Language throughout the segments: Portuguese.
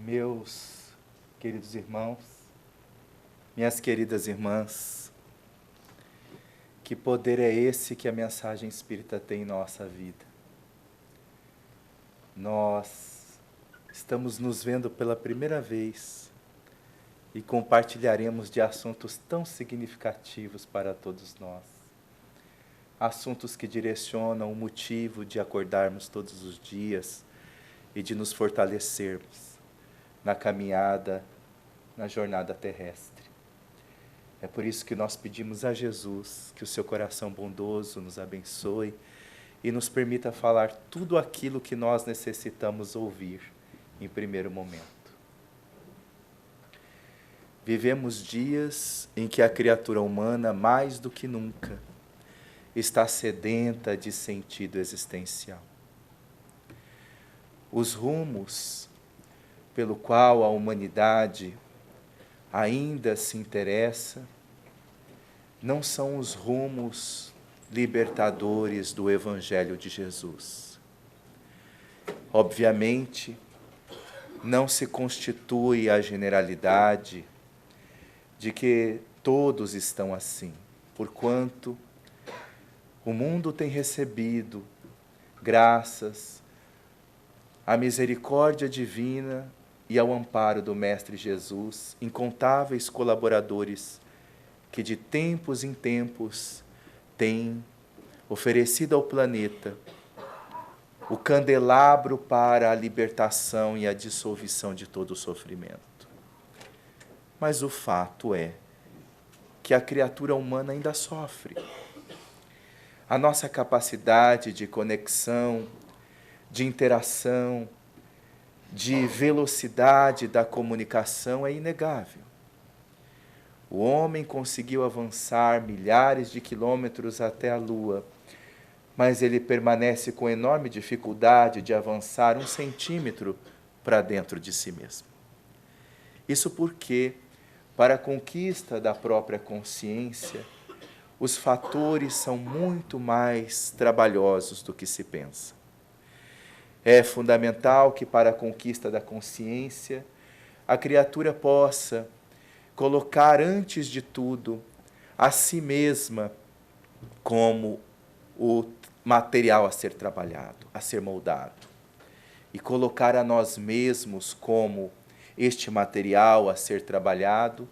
Meus queridos irmãos, minhas queridas irmãs, que poder é esse que a mensagem espírita tem em nossa vida? Nós estamos nos vendo pela primeira vez e compartilharemos de assuntos tão significativos para todos nós. Assuntos que direcionam o motivo de acordarmos todos os dias e de nos fortalecermos na caminhada, na jornada terrestre. É por isso que nós pedimos a Jesus que o seu coração bondoso nos abençoe e nos permita falar tudo aquilo que nós necessitamos ouvir em primeiro momento. Vivemos dias em que a criatura humana, mais do que nunca, está sedenta de sentido existencial. Os rumos pelo qual a humanidade ainda se interessa não são os rumos libertadores do Evangelho de Jesus. Obviamente, não se constitui a generalidade de que todos estão assim, porquanto o mundo tem recebido, graças à misericórdia divina e ao amparo do Mestre Jesus, incontáveis colaboradores que de tempos em tempos têm oferecido ao planeta o candelabro para a libertação e a dissolução de todo o sofrimento. Mas o fato é que a criatura humana ainda sofre. A nossa capacidade de conexão, de interação, de velocidade da comunicação é inegável. O homem conseguiu avançar milhares de quilômetros até a Lua, mas ele permanece com enorme dificuldade de avançar 1 centímetro para dentro de si mesmo. Isso porque, para a conquista da própria consciência, os fatores são muito mais trabalhosos do que se pensa. É fundamental que, para a conquista da consciência, a criatura possa colocar, antes de tudo, a si mesma como o material a ser trabalhado, a ser moldado. E colocar a nós mesmos como este material a ser trabalhado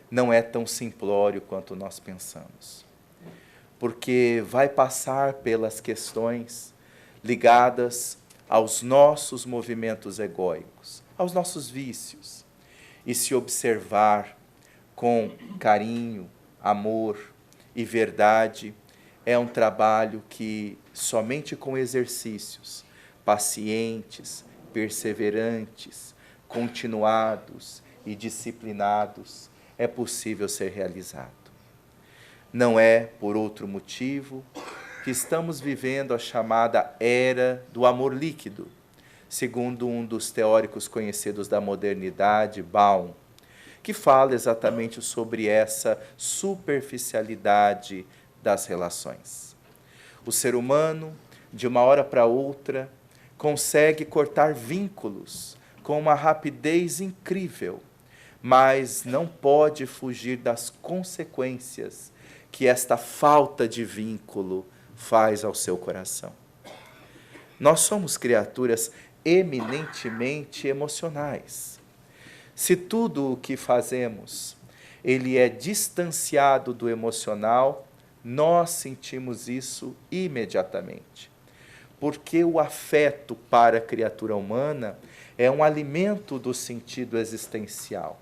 não é tão simplório quanto nós pensamos. Porque vai passar pelas questões ligadas aos nossos movimentos egóicos, aos nossos vícios, e se observar com carinho, amor e verdade, é um trabalho que somente com exercícios pacientes, perseverantes, continuados e disciplinados é possível ser realizado. Não é por outro motivo que estamos vivendo a chamada era do amor líquido, segundo um dos teóricos conhecidos da modernidade, Baum, que fala exatamente sobre essa superficialidade das relações. O ser humano, de uma hora para outra, consegue cortar vínculos com uma rapidez incrível, mas não pode fugir das consequências que esta falta de vínculo faz ao seu coração. Nós somos criaturas eminentemente emocionais. Se tudo o que fazemos, ele é distanciado do emocional, nós sentimos isso imediatamente. Porque o afeto para a criatura humana é um alimento do sentido existencial.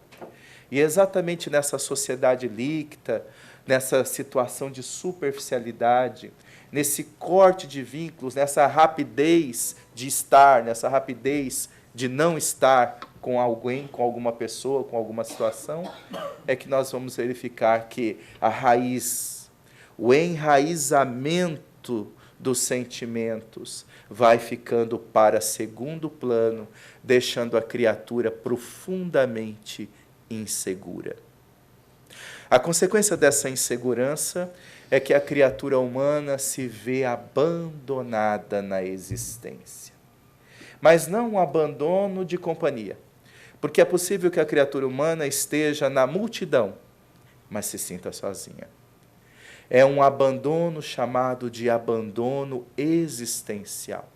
E exatamente nessa sociedade líquida, nessa situação de superficialidade, nesse corte de vínculos, nessa rapidez de estar, nessa rapidez de não estar com alguém, com alguma pessoa, com alguma situação, é que nós vamos verificar que a raiz, o enraizamento dos sentimentos vai ficando para segundo plano, deixando a criatura profundamente insegura. A consequência dessa insegurança é que a criatura humana se vê abandonada na existência. Mas não um abandono de companhia, Porque é possível que a criatura humana esteja na multidão, mas se sinta sozinha. É um abandono chamado de abandono existencial.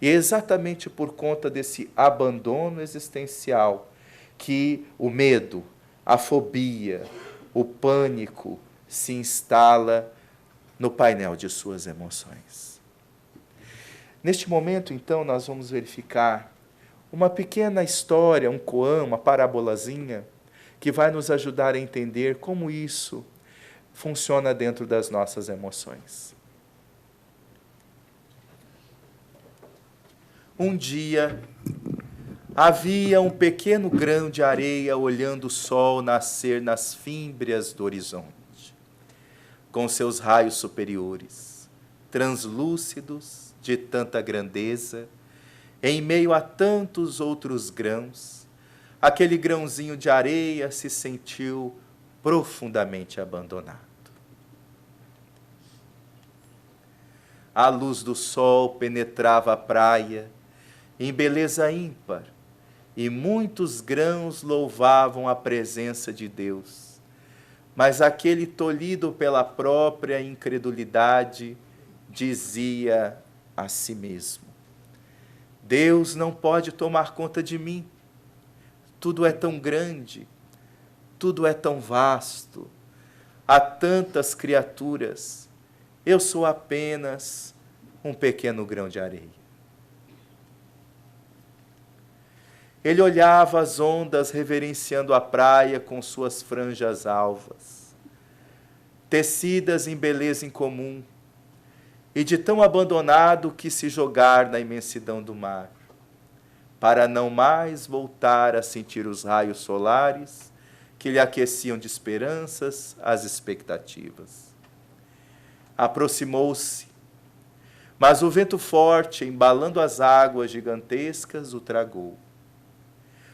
E é exatamente por conta desse abandono existencial que o medo, a fobia, o pânico se instala no painel de suas emoções. Neste momento, então, nós vamos verificar uma pequena história, um koan, uma parabolazinha, que vai nos ajudar a entender como isso funciona dentro das nossas emoções. Um dia, havia um pequeno grão de areia olhando o sol nascer nas fímbrias do horizonte, com seus raios superiores, translúcidos de tanta grandeza, em meio a tantos outros grãos, aquele grãozinho de areia se sentiu profundamente abandonado. A luz do sol penetrava a praia em beleza ímpar, e muitos grãos louvavam a presença de Deus. Mas aquele tolhido pela própria incredulidade dizia a si mesmo: Deus não pode tomar conta de mim. Tudo é tão grande, tudo é tão vasto, há tantas criaturas, eu sou apenas um pequeno grão de areia. Ele olhava as ondas reverenciando a praia com suas franjas alvas, tecidas em beleza incomum, e de tão abandonado quis se jogar na imensidão do mar, para não mais voltar a sentir os raios solares que lhe aqueciam de esperanças as expectativas. Aproximou-se, mas o vento forte, embalando as águas gigantescas, o tragou.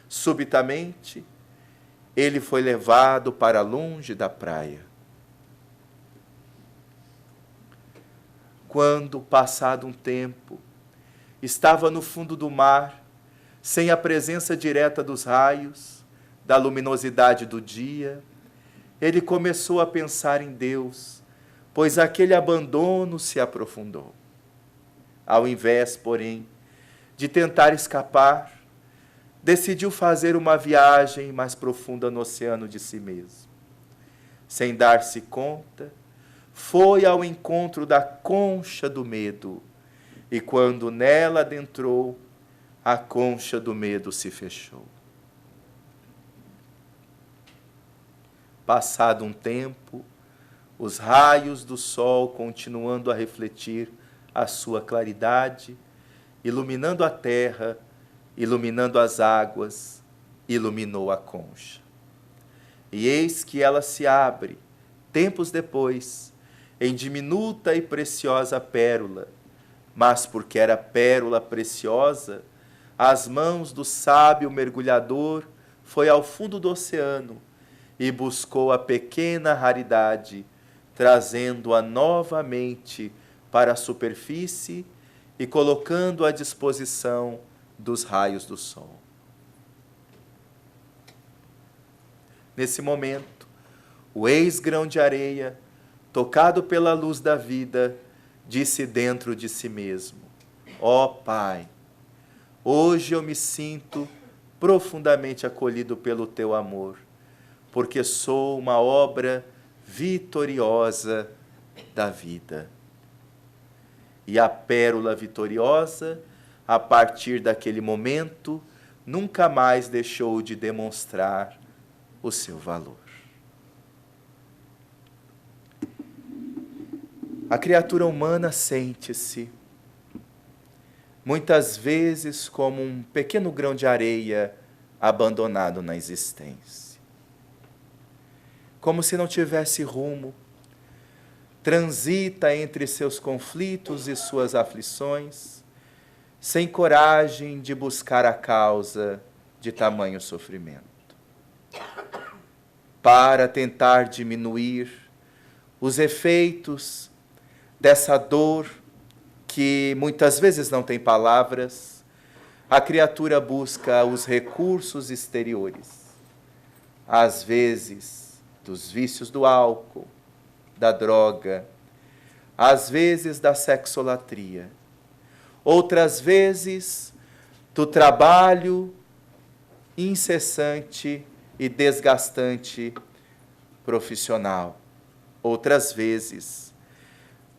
Subitamente, ele foi levado para longe da praia. Quando, passado um tempo, estava no fundo do mar, sem a presença direta dos raios, da luminosidade do dia, ele começou a pensar em Deus, pois aquele abandono se aprofundou. Ao invés, porém, de tentar escapar, decidiu fazer uma viagem mais profunda no oceano de si mesmo. Sem dar-se conta, foi ao encontro da concha do medo, e quando nela adentrou, a concha do medo se fechou. Passado um tempo, os raios do sol, continuando a refletir a sua claridade, iluminando a terra, iluminando as águas, iluminou a concha. E eis que ela se abre, tempos depois, em diminuta e preciosa pérola, mas porque era pérola preciosa, as mãos do sábio mergulhador foi ao fundo do oceano e buscou a pequena raridade, trazendo-a novamente para a superfície e colocando-a à disposição dos raios do sol. Nesse momento, o ex-grão de areia, tocado pela luz da vida, disse dentro de si mesmo: ó Pai, hoje eu me sinto profundamente acolhido pelo teu amor, porque sou uma obra vitoriosa da vida. E a pérola vitoriosa, a partir daquele momento, nunca mais deixou de demonstrar o seu valor. A criatura humana sente-se, muitas vezes, como um pequeno grão de areia abandonado na existência. Como se não tivesse rumo, transita entre seus conflitos e suas aflições, sem coragem de buscar a causa de tamanho sofrimento. Para tentar diminuir os efeitos dessa dor que muitas vezes não tem palavras, a criatura busca os recursos exteriores, às vezes dos vícios do álcool, da droga, às vezes da sexolatria, outras vezes do trabalho incessante e desgastante profissional, outras vezes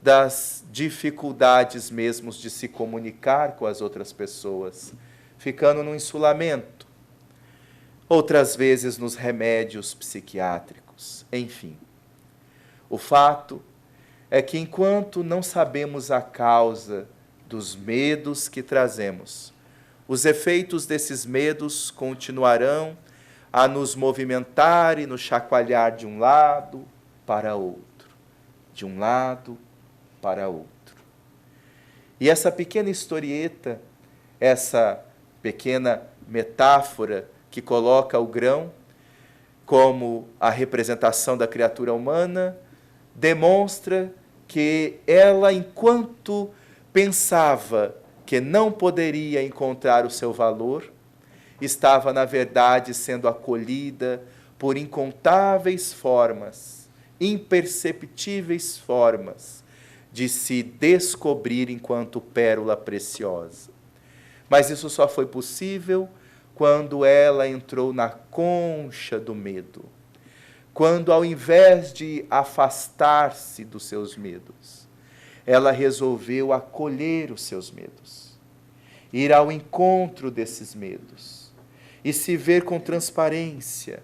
das dificuldades mesmo de se comunicar com as outras pessoas, ficando no insulamento, outras vezes nos remédios psiquiátricos, enfim. O fato é que enquanto não sabemos a causa dos medos que trazemos, os efeitos desses medos continuarão a nos movimentar e nos chacoalhar de um lado para outro, de um lado para outro. E essa pequena historieta, essa pequena metáfora que coloca o grão como a representação da criatura humana, demonstra que ela, enquanto pensava que não poderia encontrar o seu valor, estava, na verdade, sendo acolhida por incontáveis formas, imperceptíveis formas, de se descobrir enquanto pérola preciosa. Mas isso só foi possível quando ela entrou na concha do medo. Quando, ao invés de afastar-se dos seus medos, ela resolveu acolher os seus medos, ir ao encontro desses medos e se ver com transparência,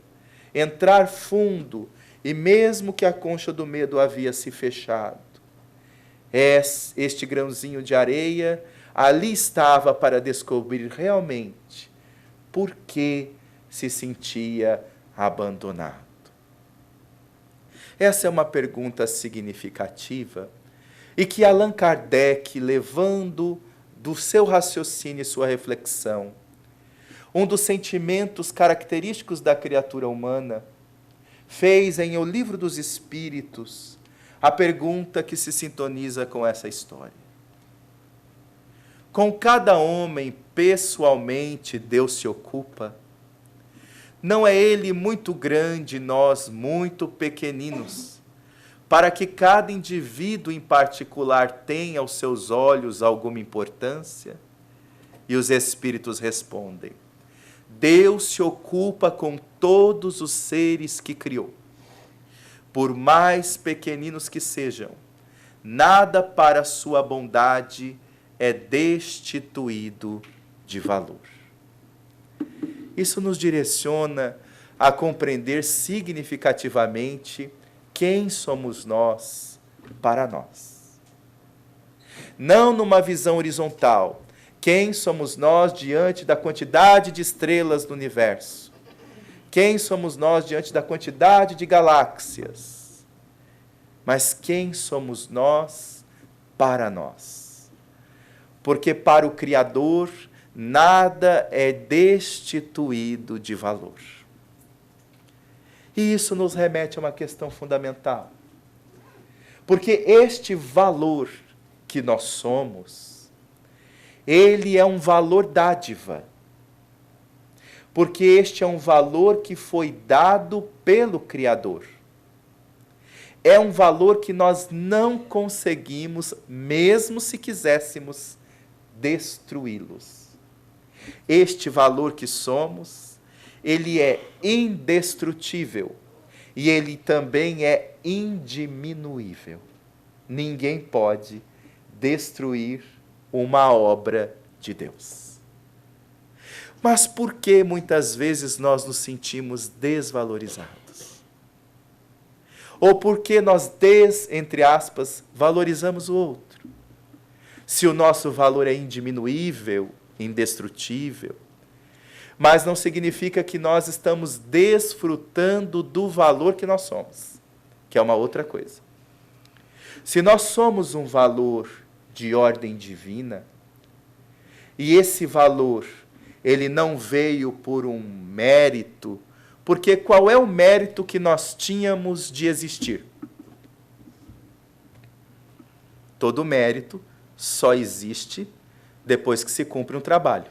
entrar fundo, e mesmo que a concha do medo havia se fechado, este grãozinho de areia ali estava para descobrir realmente por que se sentia abandonado. Essa é uma pergunta significativa e que Allan Kardec, levando do seu raciocínio e sua reflexão, um dos sentimentos característicos da criatura humana, fez em O Livro dos Espíritos a pergunta que se sintoniza com essa história. Com cada homem, pessoalmente, Deus se ocupa? Não é ele muito grande, nós muito pequeninos, para que cada indivíduo em particular tenha aos seus olhos alguma importância? E os Espíritos respondem: Deus se ocupa com todos os seres que criou. Por mais pequeninos que sejam, nada para sua bondade é destituído de valor. Isso nos direciona a compreender significativamente quem somos nós para nós. Não numa visão horizontal, quem somos nós diante da quantidade de estrelas do universo? Quem somos nós diante da quantidade de galáxias? Mas quem somos nós para nós? Porque para o Criador nada é destituído de valor. E isso nos remete a uma questão fundamental. Porque este valor que nós somos, ele é um valor dádiva. Porque este é um valor que foi dado pelo Criador. É um valor que nós não conseguimos, mesmo se quiséssemos, destruí-los. Este valor que somos, ele é indestrutível e ele também é indiminuível. Ninguém pode destruir uma obra de Deus. Mas por que muitas vezes nós nos sentimos desvalorizados? Ou por que nós, entre aspas, valorizamos o outro? Se o nosso valor é indiminuível, indestrutível, mas não significa que nós estamos desfrutando do valor que nós somos, que é uma outra coisa. Se nós somos um valor de ordem divina, e esse valor, ele não veio por um mérito, porque qual é o mérito que nós tínhamos de existir? Todo mérito só existe depois que se cumpre um trabalho.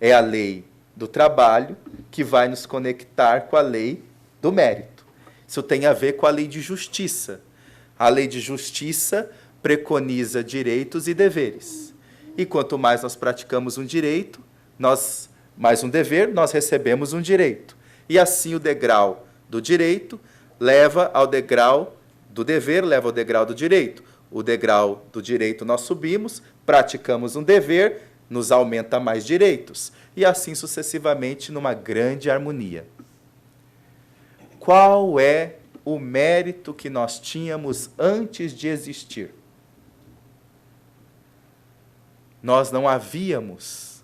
É a lei do trabalho que vai nos conectar com a lei do mérito. Isso tem a ver com a lei de justiça. A lei de justiça preconiza direitos e deveres. E quanto mais nós praticamos um direito, mais um dever, nós recebemos um direito. E assim o degrau do direito leva ao degrau do dever, leva ao degrau do direito. O degrau do direito nós subimos, praticamos um dever, nos aumenta mais direitos. E assim sucessivamente numa grande harmonia. Qual é o mérito que nós tínhamos antes de existir? Nós não havíamos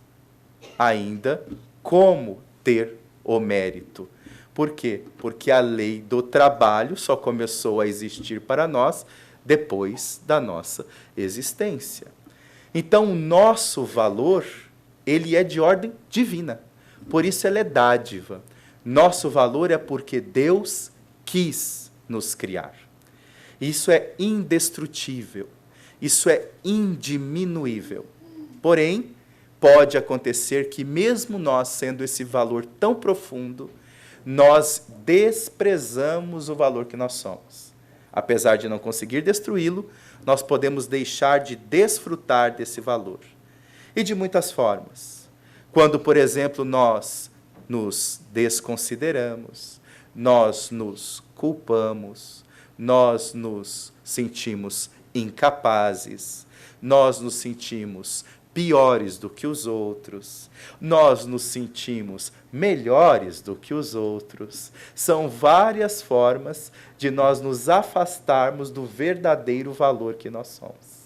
ainda como ter o mérito. Por quê? Porque a lei do trabalho só começou a existir para nós depois da nossa existência. Então, o nosso valor, ele é de ordem divina. Por isso, ele é dádiva. Nosso valor é porque Deus quis nos criar. Isso é indestrutível. Isso é indiminuível. Porém, pode acontecer que mesmo nós, sendo esse valor tão profundo, nós desprezamos o valor que nós somos. Apesar de não conseguir destruí-lo, nós podemos deixar de desfrutar desse valor. E de muitas formas. Quando, por exemplo, nós nos desconsideramos, nós nos culpamos, nós nos sentimos incapazes, nós nos sentimos piores do que os outros, nós nos sentimos melhores do que os outros. São várias formas de nós nos afastarmos do verdadeiro valor que nós somos.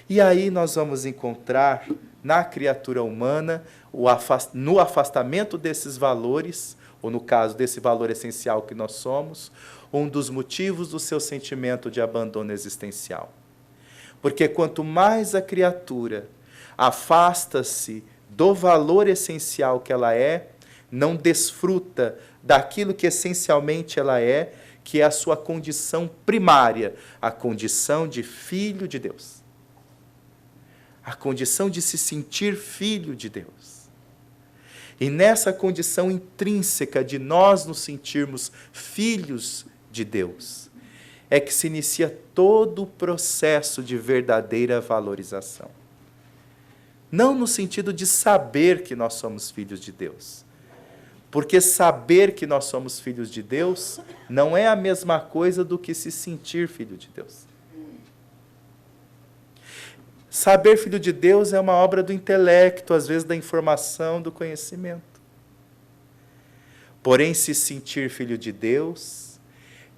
E aí nós vamos encontrar na criatura humana, no afastamento desses valores, ou no caso desse valor essencial que nós somos, um dos motivos do seu sentimento de abandono existencial. Porque quanto mais a criatura afasta-se do valor essencial que ela é, não desfruta daquilo que essencialmente ela é, que é a sua condição primária, a condição de filho de Deus. A condição de se sentir filho de Deus. E nessa condição intrínseca de nós nos sentirmos filhos de Deus, é que se inicia todo o processo de verdadeira valorização. Não no sentido de saber que nós somos filhos de Deus. Porque saber que nós somos filhos de Deus não é a mesma coisa do que se sentir filho de Deus. Saber filho de Deus é uma obra do intelecto, às vezes da informação, do conhecimento. Porém, se sentir filho de Deus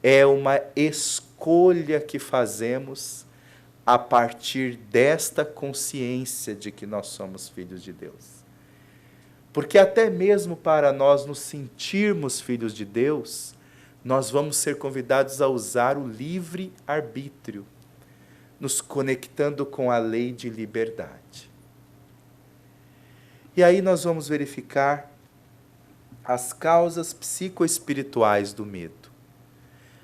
é uma escolha que fazemos a partir desta consciência de que nós somos filhos de Deus. Porque até mesmo para nós nos sentirmos filhos de Deus, nós vamos ser convidados a usar o livre-arbítrio, nos conectando com a lei de liberdade. E aí nós vamos verificar as causas psicoespirituais do medo,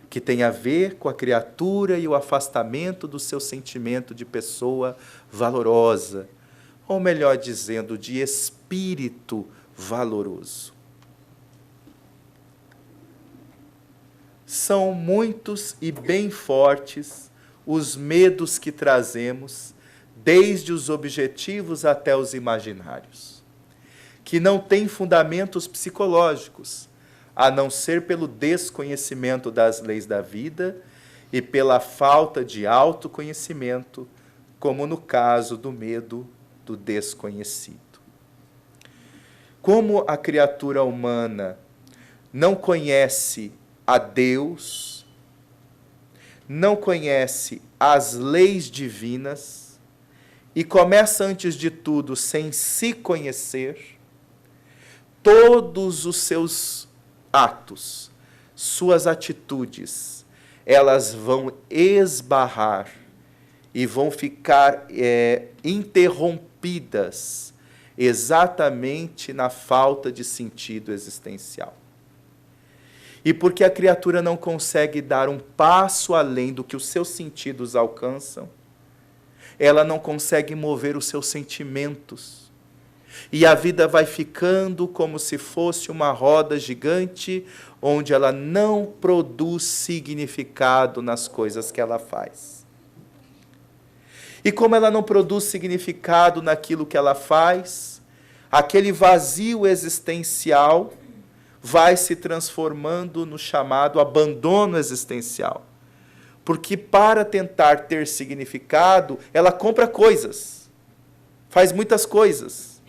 que tem a ver com a criatura e o afastamento do seu sentimento de pessoa valorosa, ou melhor dizendo, de espírito valoroso. São muitos e bem fortes os medos que trazemos, desde os objetivos até os imaginários, que não têm fundamentos psicológicos, a não ser pelo desconhecimento das leis da vida e pela falta de autoconhecimento, como no caso do medo do desconhecido. Como a criatura humana não conhece a Deus, não conhece as leis divinas e começa, antes de tudo, sem se conhecer, todos os seus atos, suas atitudes, elas vão esbarrar e vão ficar interrompidas exatamente na falta de sentido existencial. E porque a criatura não consegue dar um passo além do que os seus sentidos alcançam, ela não consegue mover os seus sentimentos. E a vida vai ficando como se fosse uma roda gigante, onde ela não produz significado nas coisas que ela faz. E como ela não produz significado naquilo que ela faz, aquele vazio existencial vai se transformando no chamado abandono existencial. Porque para tentar ter significado, ela compra coisas, faz muitas coisas,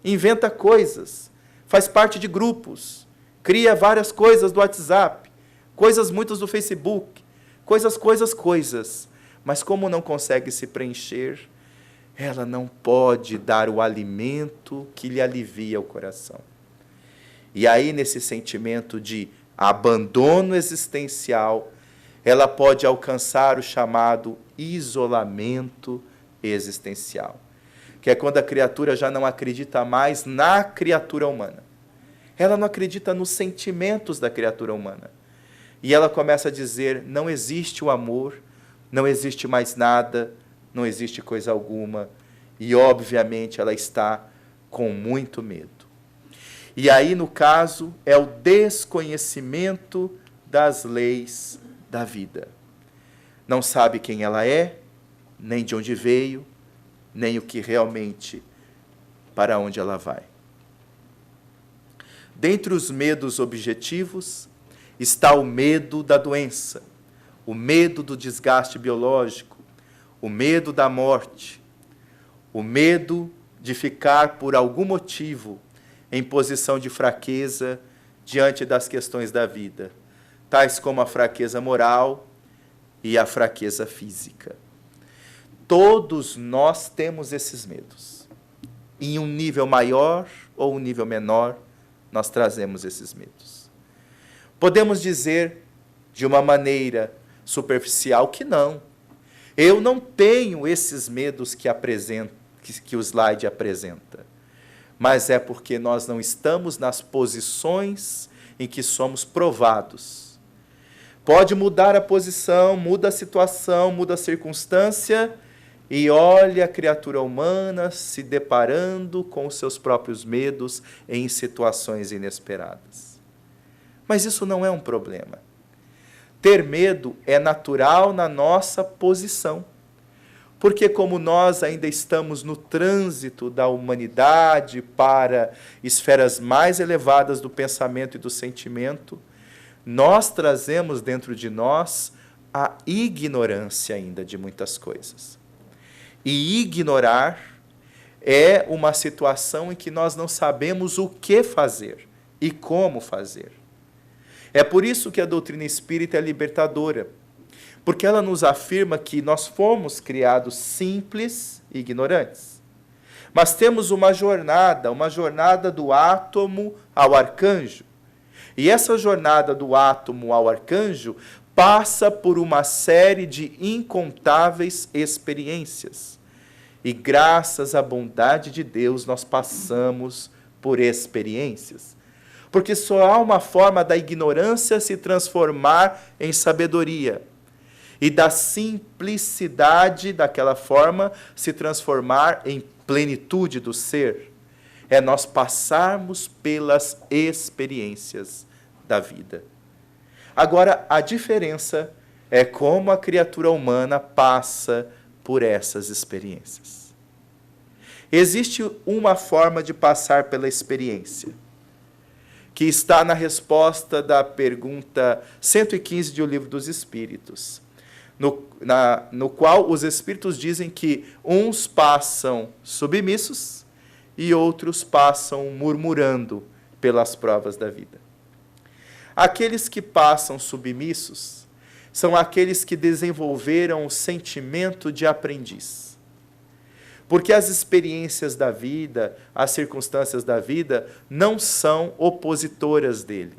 inventa coisas, faz parte de grupos, cria várias coisas do WhatsApp, coisas muitas do Facebook, coisas. Mas como não consegue se preencher, ela não pode dar o alimento que lhe alivia o coração. E aí, nesse sentimento de abandono existencial, ela pode alcançar o chamado isolamento existencial, que é quando a criatura já não acredita mais na criatura humana. Ela não acredita nos sentimentos da criatura humana. E ela começa a dizer, não existe o amor, não existe mais nada, não existe coisa alguma. E, obviamente, ela está com muito medo. E aí, no caso, é o desconhecimento das leis da vida. Não sabe quem ela é, nem de onde veio, nem o que realmente, para onde ela vai. Dentre os medos objetivos, está o medo da doença, o medo do desgaste biológico, o medo da morte, o medo de ficar, por algum motivo, em posição de fraqueza diante das questões da vida, tais como a fraqueza moral e a fraqueza física. Todos nós temos esses medos. Em um nível maior ou um nível menor, nós trazemos esses medos. Podemos dizer, de uma maneira superficial, que não. Eu não tenho esses medos que o slide apresenta. Mas é porque nós não estamos nas posições em que somos provados. Pode mudar a posição, muda a situação, muda a circunstância, e olha a criatura humana se deparando com os seus próprios medos em situações inesperadas. Mas isso não é um problema. Ter medo é natural na nossa posição. Porque como nós ainda estamos no trânsito da humanidade para esferas mais elevadas do pensamento e do sentimento, nós trazemos dentro de nós a ignorância ainda de muitas coisas. E ignorar é uma situação em que nós não sabemos o que fazer e como fazer. É por isso que a doutrina espírita é libertadora, porque ela nos afirma que nós fomos criados simples e ignorantes. Mas temos uma jornada do átomo ao arcanjo. E essa jornada do átomo ao arcanjo passa por uma série de incontáveis experiências. E graças à bondade de Deus nós passamos por experiências. Porque só há uma forma da ignorância se transformar em sabedoria. E da simplicidade daquela forma se transformar em plenitude do ser. É nós passarmos pelas experiências da vida. Agora, a diferença é como a criatura humana passa por essas experiências. Existe uma forma de passar pela experiência, que está na resposta da pergunta 115 do Livro dos Espíritos. No qual os Espíritos dizem que uns passam submissos e outros passam murmurando pelas provas da vida. Aqueles que passam submissos são aqueles que desenvolveram o sentimento de aprendiz. Porque as experiências da vida, as circunstâncias da vida, não são opositoras dele.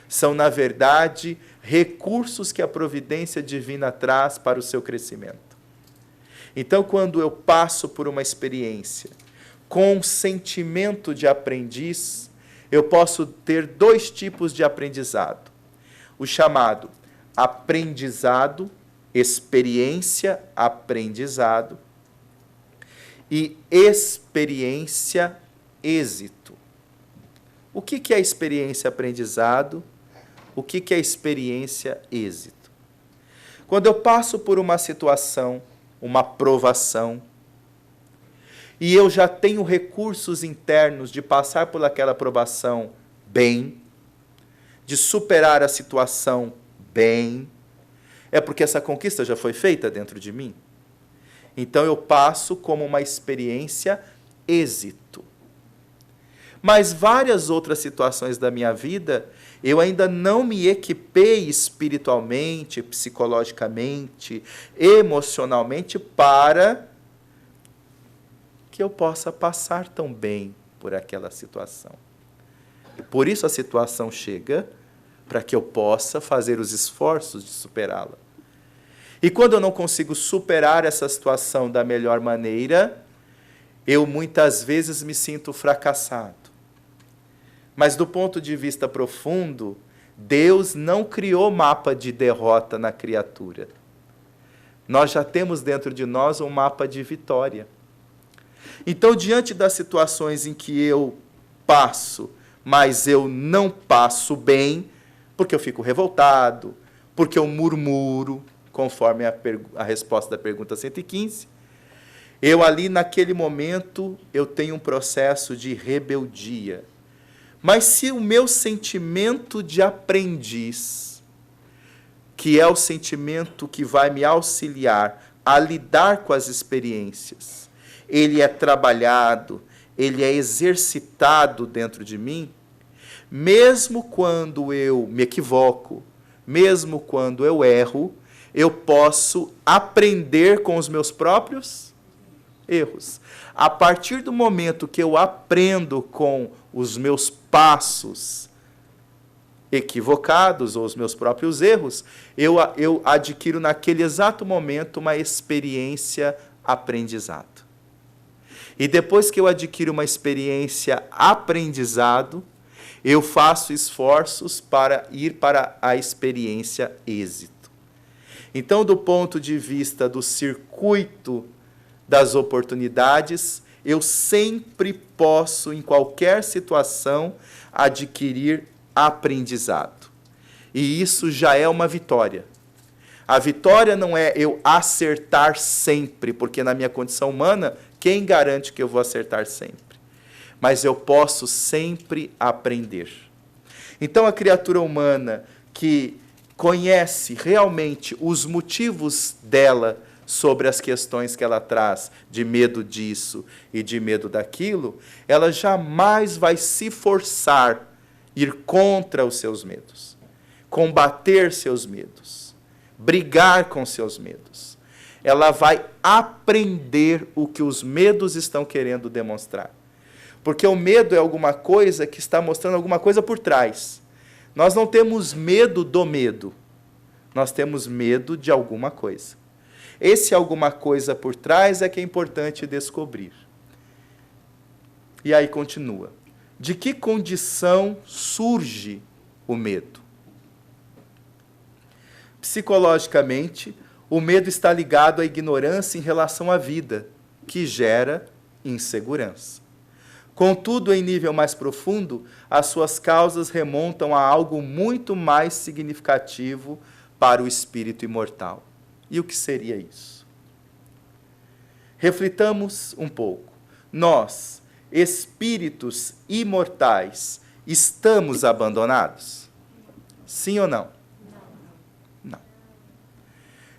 São, na verdade, recursos que a providência divina traz para o seu crescimento. Então, quando eu passo por uma experiência com sentimento de aprendiz, eu posso ter dois tipos de aprendizado. O chamado aprendizado, experiência, aprendizado, e experiência, êxito. O que é experiência aprendizado? O que é experiência êxito? Quando eu passo por uma situação, uma provação, e eu já tenho recursos internos de passar por aquela provação bem, de superar a situação bem, é porque essa conquista já foi feita dentro de mim. Então eu passo como uma experiência êxito. Mas várias outras situações da minha vida, eu ainda não me equipei espiritualmente, psicologicamente, emocionalmente para que eu possa passar tão bem por aquela situação. Por isso a situação chega, para que eu possa fazer os esforços de superá-la. E quando eu não consigo superar essa situação da melhor maneira, eu muitas vezes me sinto fracassado. Mas do ponto de vista profundo, Deus não criou mapa de derrota na criatura. Nós já temos dentro de nós um mapa de vitória. Então, diante das situações em que eu passo, mas eu não passo bem, porque eu fico revoltado, porque eu murmuro, conforme a resposta da pergunta 115, eu ali, naquele momento, eu tenho um processo de rebeldia. Mas se o meu sentimento de aprendiz, que é o sentimento que vai me auxiliar a lidar com as experiências, ele é trabalhado, ele é exercitado dentro de mim, mesmo quando eu me equivoco, mesmo quando eu erro, eu posso aprender com os meus próprios erros. A partir do momento que eu aprendo com os meus passos equivocados ou os meus próprios erros, eu adquiro naquele exato momento uma experiência aprendizado. E depois que eu adquiro uma experiência aprendizado, eu faço esforços para ir para a experiência êxito. Então, do ponto de vista do circuito das oportunidades, eu sempre posso, em qualquer situação, adquirir aprendizado. E isso já é uma vitória. A vitória não é eu acertar sempre, porque na minha condição humana, quem garante que eu vou acertar sempre? Mas eu posso sempre aprender. Então, a criatura humana que conhece realmente os motivos dela sobre as questões que ela traz, de medo disso e de medo daquilo, ela jamais vai se forçar a ir contra os seus medos, combater seus medos, brigar com seus medos. Ela vai aprender o que os medos estão querendo demonstrar. Porque o medo é alguma coisa que está mostrando alguma coisa por trás. Nós não temos medo do medo, nós temos medo de alguma coisa. Esse alguma coisa por trás é que é importante descobrir. E aí continua. De que condição surge o medo? Psicologicamente, o medo está ligado à ignorância em relação à vida, que gera insegurança. Contudo, em nível mais profundo, as suas causas remontam a algo muito mais significativo para o espírito imortal. E o que seria isso? Reflitamos um pouco. Nós, espíritos imortais, estamos abandonados? Sim ou não? Não.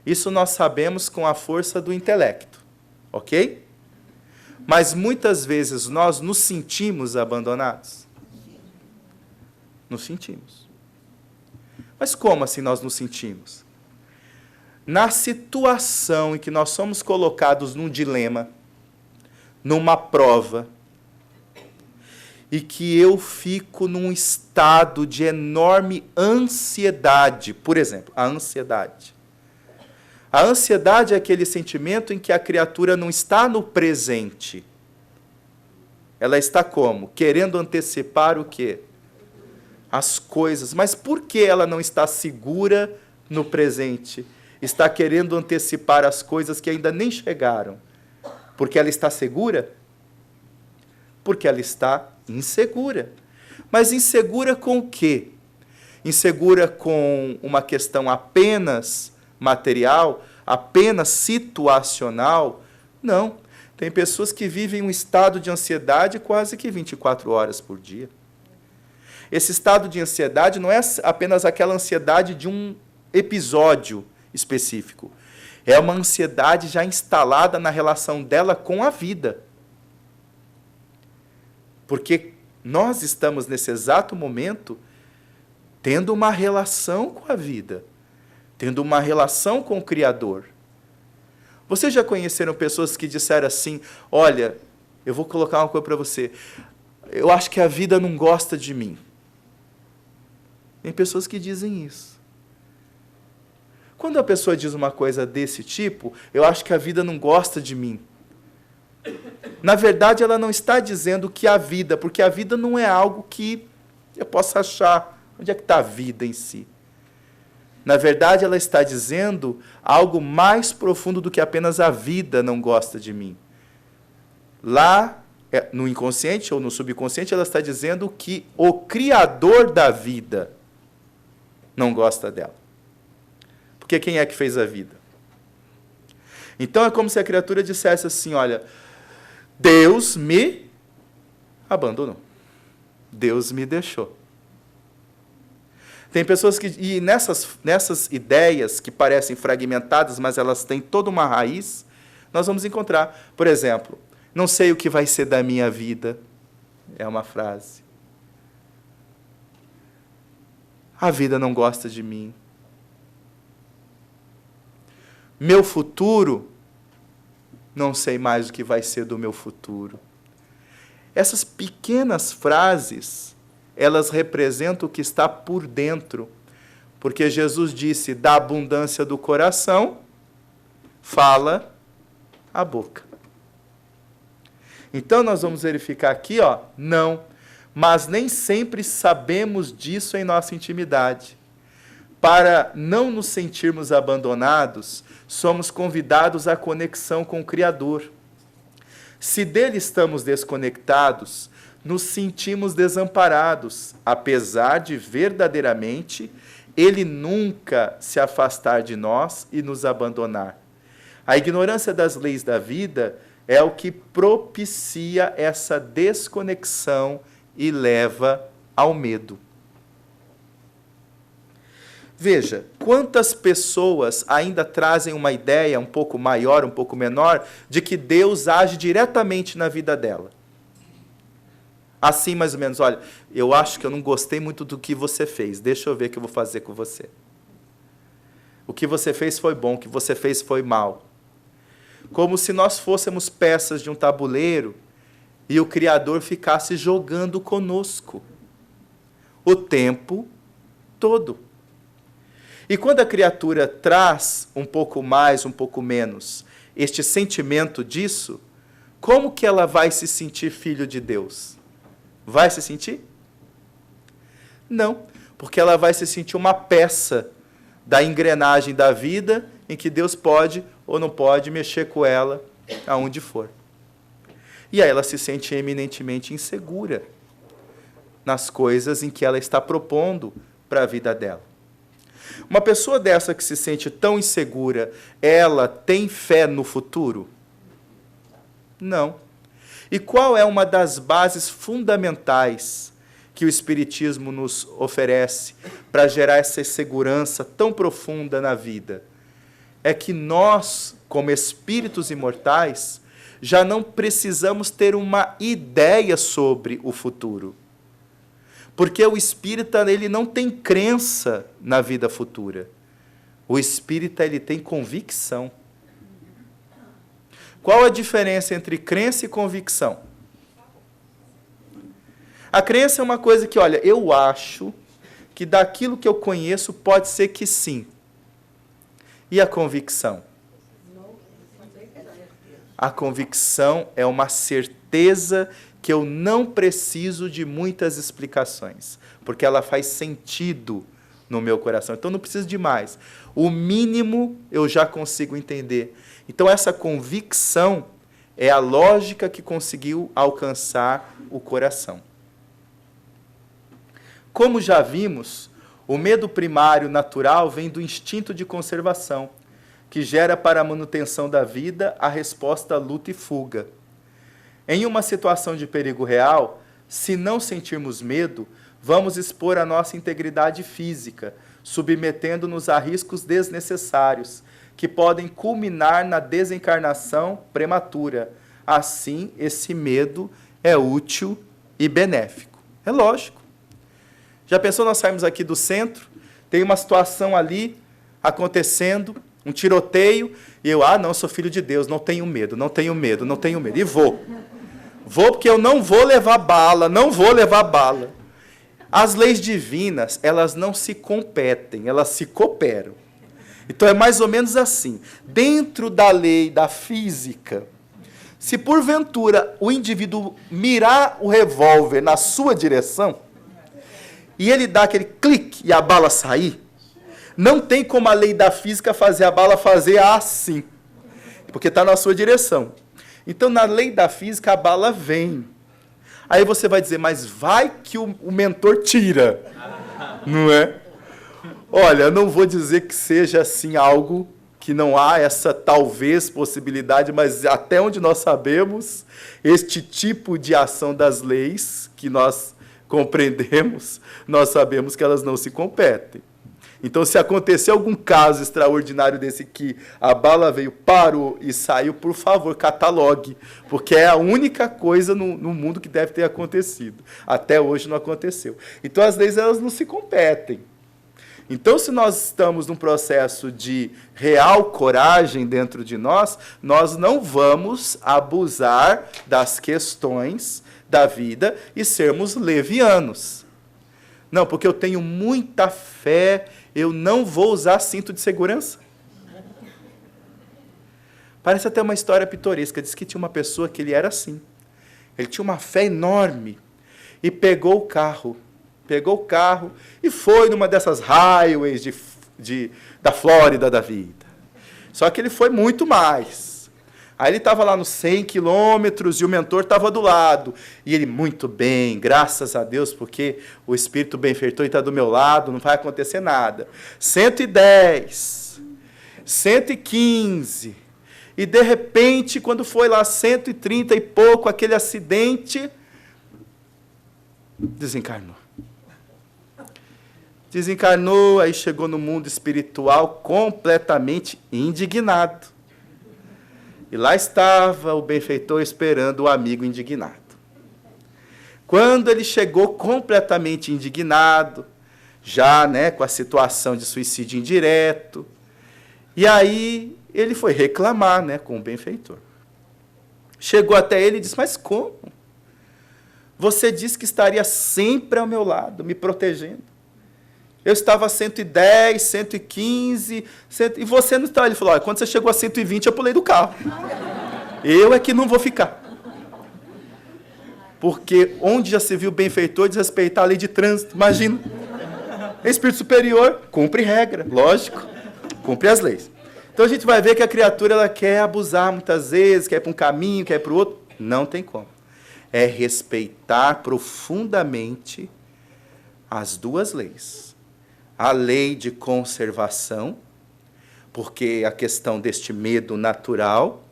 Isso nós sabemos com a força do intelecto, ok? Mas muitas vezes nós nos sentimos abandonados? Nos sentimos. Mas como assim nós nos sentimos? Na situação em que nós somos colocados num dilema, numa prova, e que eu fico num estado de enorme ansiedade, por exemplo, a ansiedade. A ansiedade é aquele sentimento em que a criatura não está no presente. Ela está como? Querendo antecipar o quê? As coisas. Mas por que ela não está segura no presente? Está querendo antecipar as coisas que ainda nem chegaram. Porque ela está segura? Porque ela está insegura. Mas insegura com o quê? Insegura com uma questão apenas material, apenas situacional? Não. Tem pessoas que vivem um estado de ansiedade quase que 24 horas por dia. Esse estado de ansiedade não é apenas aquela ansiedade de um episódio específico. É uma ansiedade já instalada na relação dela com a vida. Porque nós estamos, nesse exato momento, tendo uma relação com a vida, tendo uma relação com o Criador. Vocês já conheceram pessoas que disseram assim, olha, eu vou colocar uma coisa para você, eu acho que a vida não gosta de mim. Tem pessoas que dizem isso. Quando a pessoa diz uma coisa desse tipo, eu acho que a vida não gosta de mim. Na verdade, ela não está dizendo que a vida, porque a vida não é algo que eu possa achar. Onde é que está a vida em si? Na verdade, ela está dizendo algo mais profundo do que apenas a vida não gosta de mim. Lá, no inconsciente ou no subconsciente, ela está dizendo que o Criador da vida não gosta dela. Porque quem é que fez a vida? Então é como se a criatura dissesse assim, olha, Deus me abandonou. Deus me deixou. Tem pessoas que, e nessas ideias que parecem fragmentadas, mas elas têm toda uma raiz, nós vamos encontrar, por exemplo, não sei o que vai ser da minha vida, é uma frase. A vida não gosta de mim. Meu futuro, não sei mais o que vai ser do meu futuro. Essas pequenas frases, elas representam o que está por dentro. Porque Jesus disse, da abundância do coração, fala a boca. Então, nós vamos verificar aqui, não, mas nem sempre sabemos disso em nossa intimidade. Para não nos sentirmos abandonados, somos convidados à conexão com o Criador. Se dele estamos desconectados, nos sentimos desamparados, apesar de verdadeiramente ele nunca se afastar de nós e nos abandonar. A ignorância das leis da vida é o que propicia essa desconexão e leva ao medo. Veja, quantas pessoas ainda trazem uma ideia um pouco maior, um pouco menor, de que Deus age diretamente na vida dela. Assim, mais ou menos, olha, eu acho que eu não gostei muito do que você fez, deixa eu ver o que eu vou fazer com você. O que você fez foi bom, o que você fez foi mal. Como se nós fôssemos peças de um tabuleiro e o Criador ficasse jogando conosco o tempo todo. E quando a criatura traz um pouco mais, um pouco menos, este sentimento disso, como que ela vai se sentir filho de Deus? Vai se sentir? Não, porque ela vai se sentir uma peça da engrenagem da vida em que Deus pode ou não pode mexer com ela aonde for. E aí ela se sente eminentemente insegura nas coisas em que ela está propondo para a vida dela. Uma pessoa dessa que se sente tão insegura, ela tem fé no futuro? Não. E qual é uma das bases fundamentais que o Espiritismo nos oferece para gerar essa segurança tão profunda na vida? É que nós, como espíritos imortais, já não precisamos ter uma ideia sobre o futuro. Porque o espírita, ele não tem crença na vida futura. O espírita, ele tem convicção. Qual a diferença entre crença e convicção? A crença é uma coisa que, olha, eu acho que daquilo que eu conheço pode ser que sim. E a convicção? A convicção é uma certeza que eu não preciso de muitas explicações, porque ela faz sentido no meu coração. Então, não preciso de mais. O mínimo eu já consigo entender. Então, essa convicção É a lógica que conseguiu alcançar o coração. Como já vimos, o medo primário natural vem do instinto de conservação, que gera para a manutenção da vida a resposta luta e fuga. Em uma situação de perigo real, se não sentirmos medo, vamos expor a nossa integridade física, submetendo-nos a riscos desnecessários, que podem culminar na desencarnação prematura. Assim, esse medo é útil e benéfico. É lógico. Já pensou nós sairmos aqui do centro, tem uma situação ali acontecendo, um tiroteio, e eu, não, sou filho de Deus, não tenho medo, não tenho medo, não tenho medo. E vou. Vou porque eu não vou levar bala, não vou levar bala. As leis divinas, elas não se competem, elas se cooperam. Então é mais ou menos assim. Dentro da lei da física, se porventura o indivíduo mirar o revólver na sua direção, e ele dá aquele clique e a bala sair, não tem como a lei da física fazer a bala fazer assim, porque está na sua direção. Então, na lei da física, a bala vem. Aí você vai dizer, mas vai que o mentor tira, não é? Olha, eu não vou dizer que seja assim algo que não há essa talvez possibilidade, mas até onde nós sabemos, este tipo de ação das leis que nós compreendemos, nós sabemos que elas não se competem. Então, se acontecer algum caso extraordinário desse que a bala veio, parou e saiu, por favor, catalogue, porque é a única coisa no mundo que deve ter acontecido. Até hoje não aconteceu. Então, as leis elas não se competem. Então, se nós estamos num processo de real coragem dentro de nós, nós não vamos abusar das questões da vida e sermos levianos. Não, porque eu tenho muita fé, eu não vou usar cinto de segurança. Parece até uma história pitoresca. Diz que tinha uma pessoa que ele era assim. Ele tinha uma fé enorme e pegou o carro e foi numa dessas highways da Flórida da vida. Só que ele foi muito mais. Aí ele estava lá nos 100 quilômetros e o mentor estava do lado. E ele, muito bem, graças a Deus, porque o Espírito benfeitor está do meu lado, não vai acontecer nada. 110, 115. E, de repente, quando foi lá 130 e pouco, aquele acidente, desencarnou. Desencarnou, aí chegou no mundo espiritual completamente indignado. E lá estava o benfeitor esperando o amigo indignado. Quando ele chegou completamente indignado, já com a situação de suicídio indireto, e aí ele foi reclamar com o benfeitor. Chegou até ele e disse, mas como? Você disse que estaria sempre ao meu lado, me protegendo. Eu estava a 110, 115, e você não estava. Ele falou, quando você chegou a 120, eu pulei do carro. Eu é que não vou ficar. Porque onde já se viu benfeitor desrespeitar a lei de trânsito, imagina. Espírito superior, cumpre regra, lógico, cumpre as leis. Então a gente vai ver que a criatura ela quer abusar muitas vezes, quer ir para um caminho, quer ir para o outro. Não tem como. É respeitar profundamente as duas leis. A lei de conservação, porque a questão deste medo natural,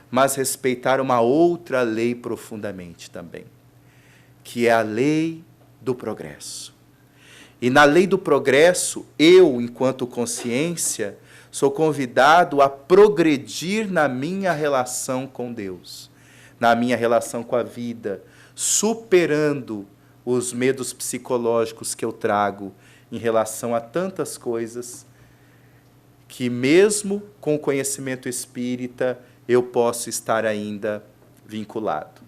mas respeitar uma outra lei profundamente também, que é a lei do progresso. E na lei do progresso, eu, enquanto consciência, sou convidado a progredir na minha relação com Deus, na minha relação com a vida, superando os medos psicológicos que eu trago em relação a tantas coisas que, mesmo com o conhecimento espírita, eu posso estar ainda vinculado.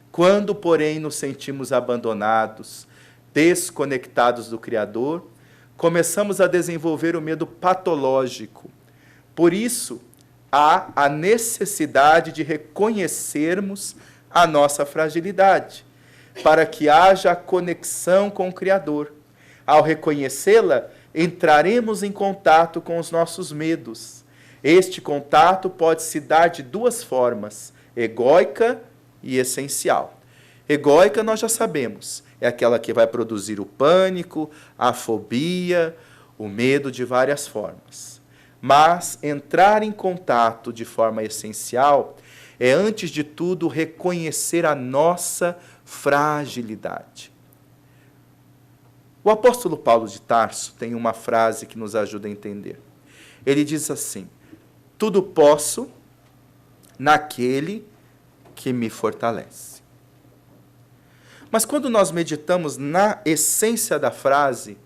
Quando, porém, nos sentimos abandonados, desconectados do Criador, começamos a desenvolver o medo patológico. Por isso, há a necessidade de reconhecermos a nossa fragilidade, para que haja a conexão com o Criador. Ao reconhecê-la, entraremos em contato com os nossos medos. Este contato pode se dar de duas formas, egóica e essencial. Egóica nós já sabemos, é aquela que vai produzir o pânico, a fobia, o medo de várias formas. Mas entrar em contato de forma essencial é, antes de tudo, reconhecer a nossa fragilidade. O apóstolo Paulo de Tarso tem uma frase que nos ajuda a entender. Ele diz assim: tudo posso naquele que me fortalece. Mas quando nós meditamos na essência da frase,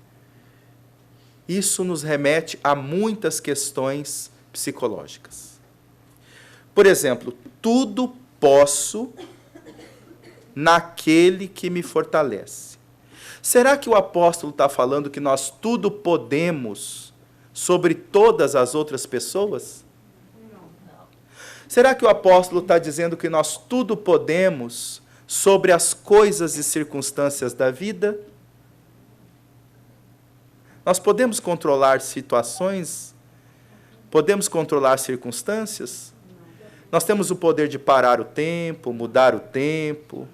isso nos remete a muitas questões psicológicas. Por exemplo, tudo posso naquele que me fortalece. Será que o apóstolo está falando que nós tudo podemos sobre todas as outras pessoas? Será que o apóstolo está dizendo que nós tudo podemos sobre as coisas e circunstâncias da vida? Nós podemos controlar situações? Podemos controlar circunstâncias? Nós temos o poder de parar o tempo, mudar o tempo?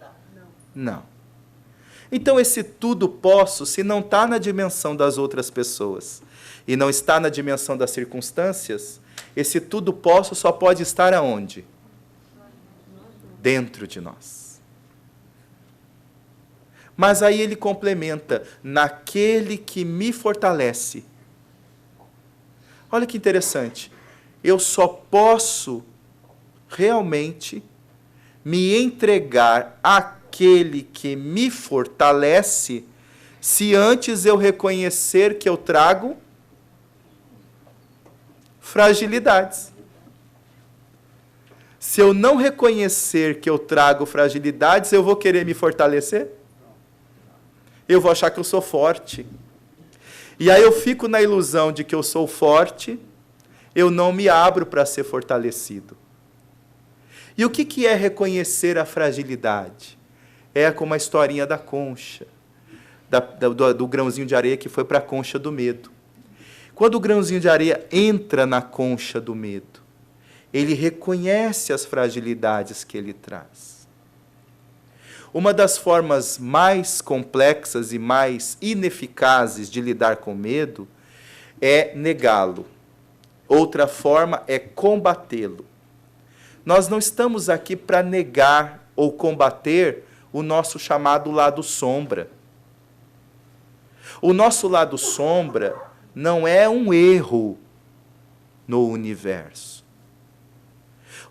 Não. Então, esse tudo posso, se não está na dimensão das outras pessoas e não está na dimensão das circunstâncias, esse tudo posso só pode estar aonde? Dentro de nós. Mas aí ele complementa, naquele que me fortalece. Olha que interessante. Eu só posso realmente me entregar àquele que me fortalece se antes eu reconhecer que eu trago fragilidades. Se eu não reconhecer que eu trago fragilidades, eu vou querer me fortalecer? Eu vou achar que eu sou forte. E aí eu fico na ilusão de que eu sou forte, eu não me abro para ser fortalecido. E o que é reconhecer a fragilidade? É como a historinha da concha, do grãozinho de areia que foi para a concha do medo. Quando o grãozinho de areia entra na concha do medo, ele reconhece as fragilidades que ele traz. Uma das formas mais complexas e mais ineficazes de lidar com medo é negá-lo. Outra forma é combatê-lo. Nós não estamos aqui para negar ou combater o nosso chamado lado sombra. O nosso lado sombra não é um erro no universo.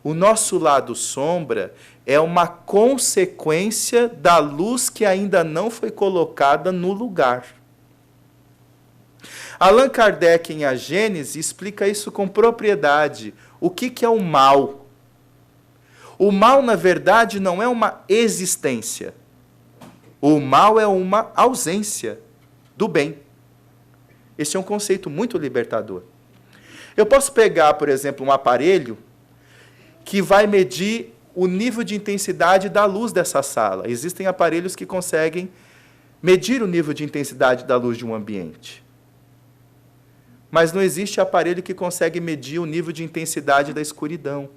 O nosso lado sombra é uma consequência da luz que ainda não foi colocada no lugar. Allan Kardec, em A Gênese, explica isso com propriedade. O que é o mal? O mal, na verdade, não é uma existência. O mal é uma ausência do bem. Esse é um conceito muito libertador. Eu posso pegar, por exemplo, um aparelho que vai medir o nível de intensidade da luz dessa sala. Existem aparelhos que conseguem medir o nível de intensidade da luz de um ambiente. Mas não existe aparelho que consegue medir o nível de intensidade da escuridão.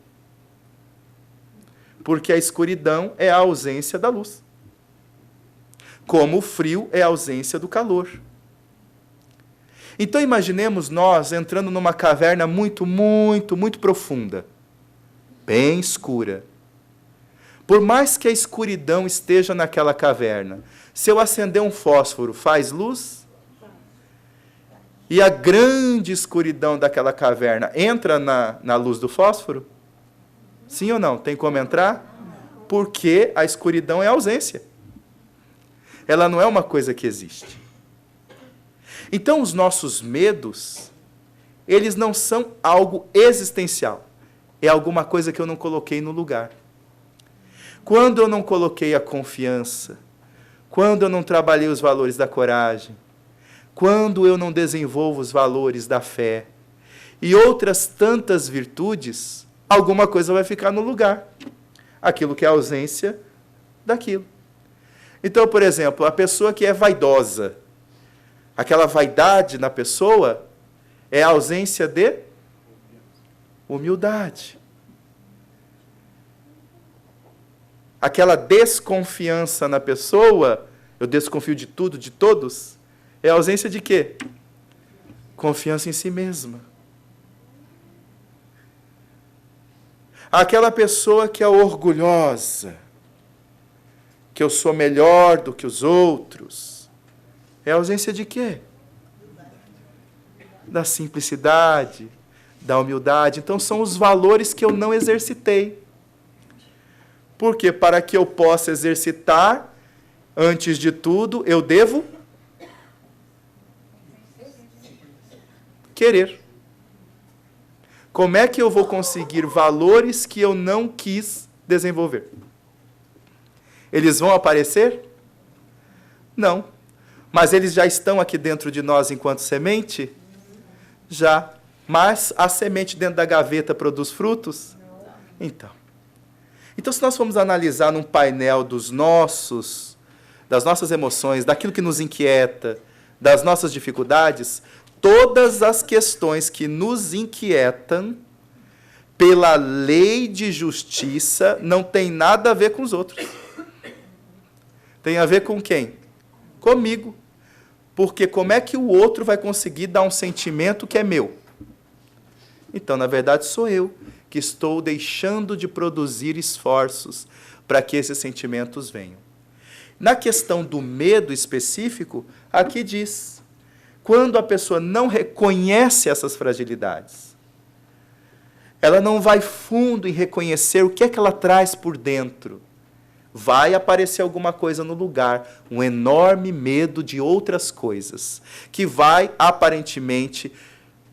Porque a escuridão é a ausência da luz. Como o frio é a ausência do calor. Então imaginemos nós entrando numa caverna muito, muito, muito profunda. Bem escura. Por mais que a escuridão esteja naquela caverna, se eu acender um fósforo, faz luz? E a grande escuridão daquela caverna entra na luz do fósforo? Sim ou não? Tem como entrar? Porque a escuridão é ausência. Ela não é uma coisa que existe. Então, os nossos medos, eles não são algo existencial. É alguma coisa que eu não coloquei no lugar. Quando eu não coloquei a confiança, quando eu não trabalhei os valores da coragem, quando eu não desenvolvo os valores da fé e outras tantas virtudes, alguma coisa vai ficar no lugar. Aquilo que é a ausência daquilo. Então, por exemplo, a pessoa que é vaidosa, aquela vaidade na pessoa é a ausência de humildade. aquela desconfiança na pessoa, eu desconfio de tudo, de todos, é a ausência de quê? Confiança em si mesma. Aquela pessoa que é orgulhosa, que eu sou melhor do que os outros, é a ausência de quê? Da simplicidade, da humildade. Então, são os valores que eu não exercitei. Porque para que eu possa exercitar, antes de tudo, eu devo querer. Como é que eu vou conseguir valores que eu não quis desenvolver? Eles vão aparecer? Não. Mas eles já estão aqui dentro de nós enquanto semente? Já. Mas a semente dentro da gaveta produz frutos? Então, se nós formos analisar num painel das nossas emoções, daquilo que nos inquieta, das nossas dificuldades, todas as questões que nos inquietam, pela lei de justiça, não tem nada a ver com os outros. Tem a ver com quem? Comigo. Porque como é que o outro vai conseguir dar um sentimento que é meu? Então, na verdade, sou eu que estou deixando de produzir esforços para que esses sentimentos venham. Na questão do medo específico, aqui diz, quando a pessoa não reconhece essas fragilidades, ela não vai fundo em reconhecer o que é que ela traz por dentro, vai aparecer alguma coisa no lugar, um enorme medo de outras coisas, que vai, aparentemente,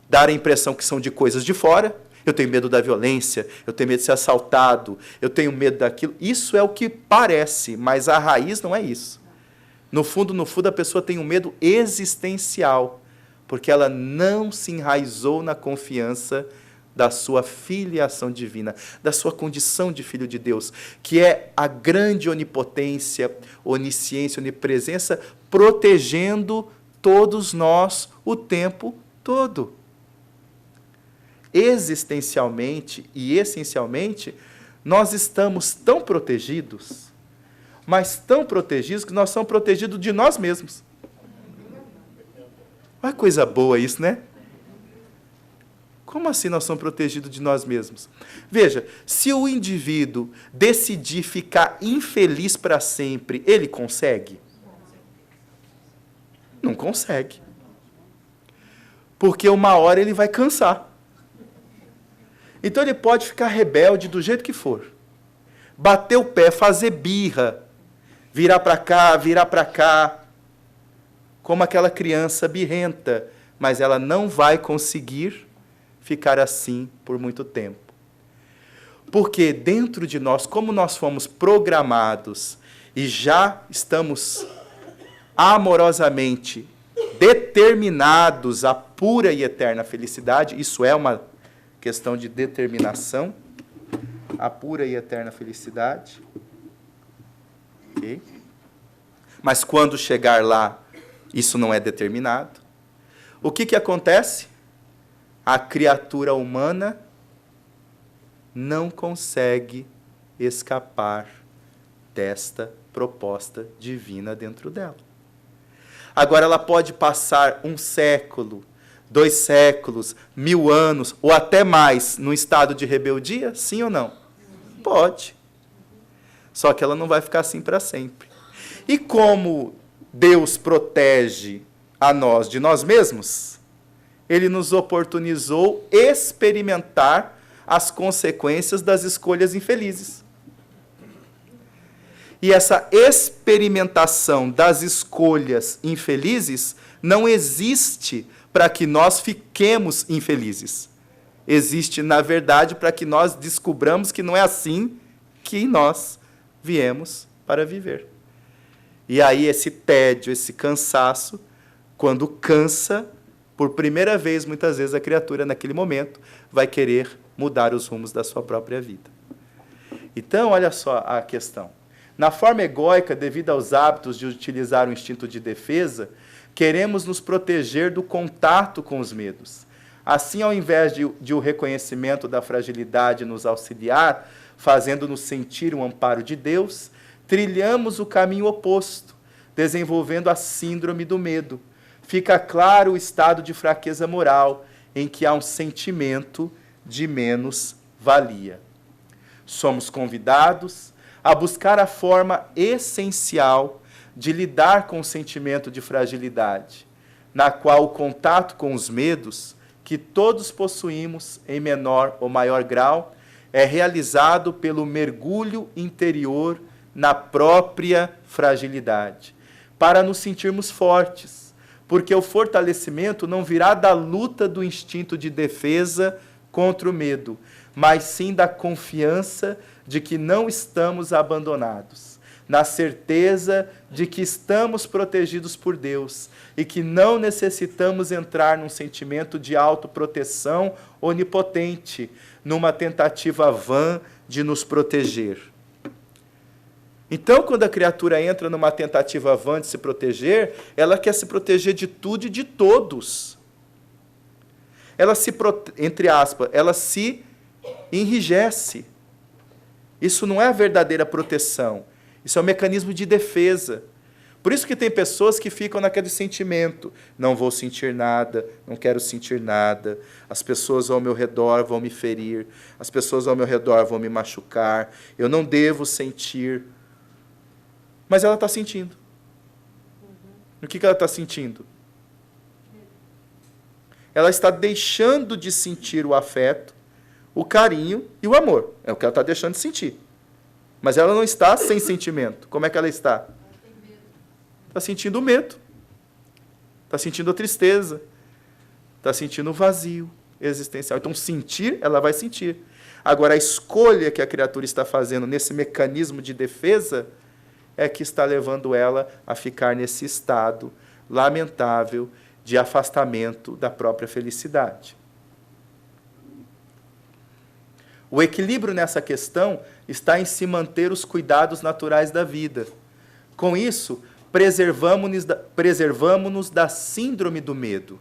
dar a impressão que são de coisas de fora. Eu tenho medo da violência, eu tenho medo de ser assaltado, eu tenho medo daquilo. Isso é o que parece, mas a raiz não é isso. No fundo, a pessoa tem um medo existencial, porque ela não se enraizou na confiança da sua filiação divina, da sua condição de filho de Deus, que é a grande onipotência, onisciência, onipresença, protegendo todos nós o tempo todo. Existencialmente e essencialmente, nós estamos tão protegidos, mas tão protegidos que nós somos protegidos de nós mesmos. Olha que coisa boa isso, né? Como assim nós somos protegidos de nós mesmos? Veja, se o indivíduo decidir ficar infeliz para sempre, ele consegue? Não consegue. Porque uma hora ele vai cansar. Então ele pode ficar rebelde do jeito que for. Bater o pé, fazer birra, virar para cá, como aquela criança birrenta, mas ela não vai conseguir ficar assim por muito tempo. Porque dentro de nós, como nós fomos programados e já estamos amorosamente determinados à pura e eterna felicidade, isso é uma questão de determinação, a pura e eterna felicidade. Okay? Mas quando chegar lá, isso não é determinado. O que acontece? A criatura humana não consegue escapar desta proposta divina dentro dela. Agora, ela pode passar 1 século, 2 séculos, 1000 anos, ou até mais, num estado de rebeldia? Sim ou não? Pode. Só que ela não vai ficar assim para sempre. E como Deus protege a nós de nós mesmos, Ele nos oportunizou experimentar as consequências das escolhas infelizes. E essa experimentação das escolhas infelizes não existe para que nós fiquemos infelizes. Existe, na verdade, para que nós descubramos que não é assim que nós viemos para viver. E aí esse tédio, esse cansaço, quando cansa, por primeira vez, muitas vezes, a criatura, naquele momento, vai querer mudar os rumos da sua própria vida. Então, olha só a questão. Na forma egóica, devido aos hábitos de utilizar o instinto de defesa, queremos nos proteger do contato com os medos. Assim, ao invés de o reconhecimento da fragilidade nos auxiliar, fazendo-nos sentir um amparo de Deus, trilhamos o caminho oposto, desenvolvendo a síndrome do medo. Fica claro o estado de fraqueza moral, em que há um sentimento de menos-valia. Somos convidados a buscar a forma essencial de lidar com o sentimento de fragilidade, na qual o contato com os medos, que todos possuímos em menor ou maior grau, é realizado pelo mergulho interior na própria fragilidade, para nos sentirmos fortes, porque o fortalecimento não virá da luta do instinto de defesa contra o medo, mas sim da confiança de que não estamos abandonados, na certeza de que estamos protegidos por Deus e que não necessitamos entrar num sentimento de autoproteção onipotente, numa tentativa vã de nos proteger. Então, quando a criatura entra numa tentativa vã de se proteger, ela quer se proteger de tudo e de todos. Ela se, entre aspas, ela se enrijece. Isso não é a verdadeira proteção. Isso é um mecanismo de defesa. Por isso que tem pessoas que ficam naquele sentimento: não vou sentir nada, não quero sentir nada, as pessoas ao meu redor vão me ferir, as pessoas ao meu redor vão me machucar, eu não devo sentir. Mas ela está sentindo. O que ela está sentindo? Ela está deixando de sentir o afeto, o carinho e o amor. É o que ela está deixando de sentir. Mas ela não está sem sentimento. Como é que ela está? Está sentindo o medo. Está sentindo a tristeza. Está sentindo o vazio existencial. Então, sentir, ela vai sentir. Agora, a escolha que a criatura está fazendo nesse mecanismo de defesa é que está levando ela a ficar nesse estado lamentável de afastamento da própria felicidade. O equilíbrio nessa questão está em se manter os cuidados naturais da vida. Com isso, preservamo-nos da síndrome do medo,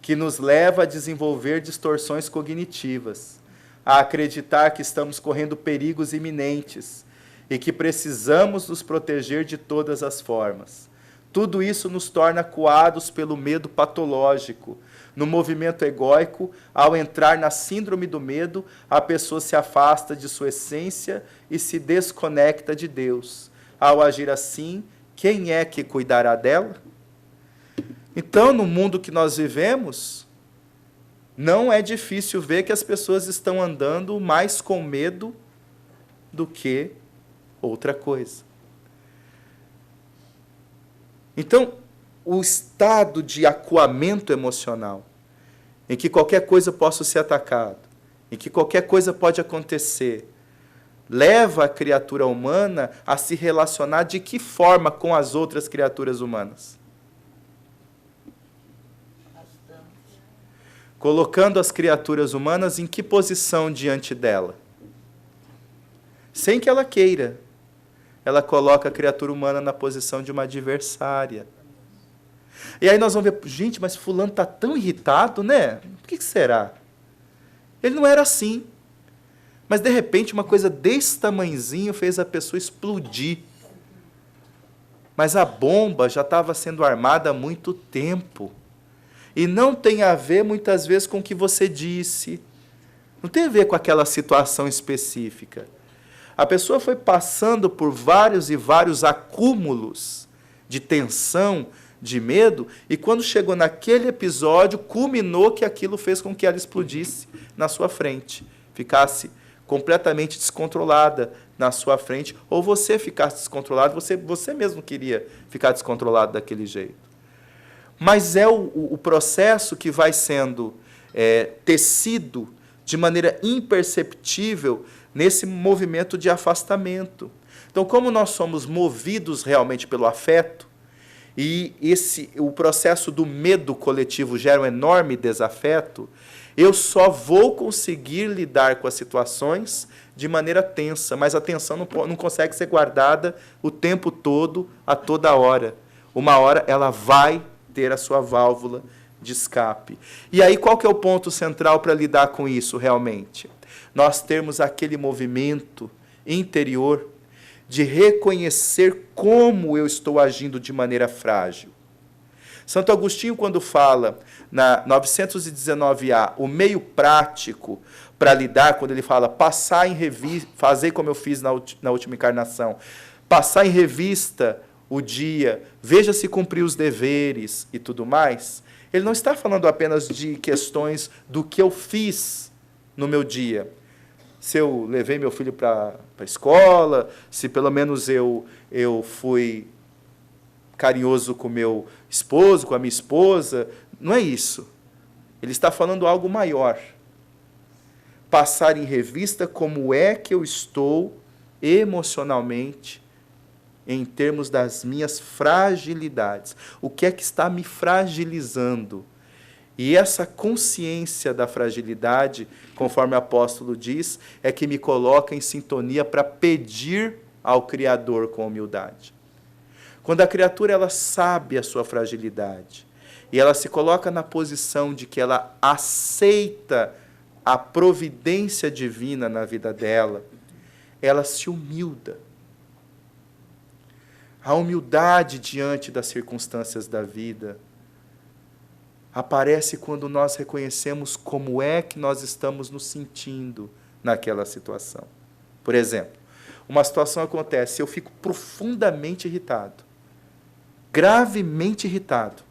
que nos leva a desenvolver distorções cognitivas, a acreditar que estamos correndo perigos iminentes e que precisamos nos proteger de todas as formas. Tudo isso nos torna coados pelo medo patológico. No movimento egóico, ao entrar na síndrome do medo, a pessoa se afasta de sua essência e se desconecta de Deus. Ao agir assim, quem é que cuidará dela? Então, no mundo que nós vivemos, não é difícil ver que as pessoas estão andando mais com medo do que outra coisa. Então, o estado de acuamento emocional, em que qualquer coisa possa ser atacada, em que qualquer coisa pode acontecer, leva a criatura humana a se relacionar de que forma com as outras criaturas humanas? Colocando as criaturas humanas em que posição diante dela? Sem que ela queira, ela coloca a criatura humana na posição de uma adversária. E aí nós vamos ver, gente, mas fulano está tão irritado, né? Por que será? Ele não era assim. Mas, de repente, uma coisa desse tamanhozinho fez a pessoa explodir. Mas a bomba já estava sendo armada há muito tempo. E não tem a ver, muitas vezes, com o que você disse. Não tem a ver com aquela situação específica. A pessoa foi passando por vários e vários acúmulos de tensão, de medo, e quando chegou naquele episódio, culminou que aquilo fez com que ela explodisse na sua frente, ficasse completamente descontrolada na sua frente, ou você ficasse descontrolado, você mesmo queria ficar descontrolado daquele jeito. Mas é o processo que vai sendo tecido de maneira imperceptível nesse movimento de afastamento. Então, como nós somos movidos realmente pelo afeto, e o processo do medo coletivo gera um enorme desafeto, eu só vou conseguir lidar com as situações de maneira tensa, mas a tensão não consegue ser guardada o tempo todo, a toda hora. Uma hora ela vai ter a sua válvula de escape. E aí qual que é o ponto central para lidar com isso realmente? nós termos aquele movimento interior de reconhecer como eu estou agindo de maneira frágil. Santo Agostinho, quando fala na 919A, o meio prático para lidar, quando ele fala passar em revista, fazer como eu fiz na última encarnação, passar em revista o dia, veja se cumpriu os deveres e tudo mais, ele não está falando apenas de questões do que eu fiz no meu dia. Se eu levei meu filho para a escola, se pelo menos eu fui carinhoso com meu esposo, com a minha esposa, não é isso. Ele está falando algo maior. Passar em revista como é que eu estou emocionalmente em termos das minhas fragilidades. O que é que está me fragilizando? E essa consciência da fragilidade, conforme o apóstolo diz, é que me coloca em sintonia para pedir ao Criador com humildade. Quando a criatura ela sabe a sua fragilidade e ela se coloca na posição de que ela aceita a providência divina na vida dela, ela se humilda. A humildade diante das circunstâncias da vida aparece quando nós reconhecemos como é que nós estamos nos sentindo naquela situação. Por exemplo, uma situação acontece, eu fico profundamente irritado, gravemente irritado.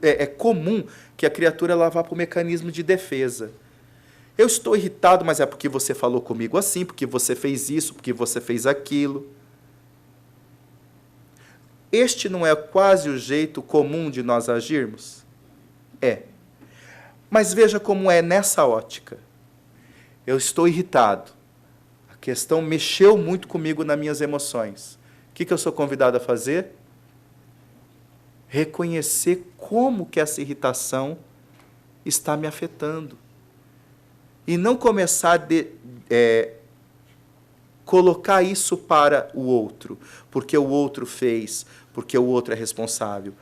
É comum que a criatura ela vá para o mecanismo de defesa. Eu estou irritado, mas é porque você falou comigo assim, porque você fez isso, porque você fez aquilo. Este não é quase o jeito comum de nós agirmos? É. Mas veja como é nessa ótica. Eu estou irritado. A questão mexeu muito comigo nas minhas emoções. O que eu sou convidado a fazer? Reconhecer como que essa irritação está me afetando. E não começar a colocar isso para o outro, porque o outro fez, porque o outro é responsável.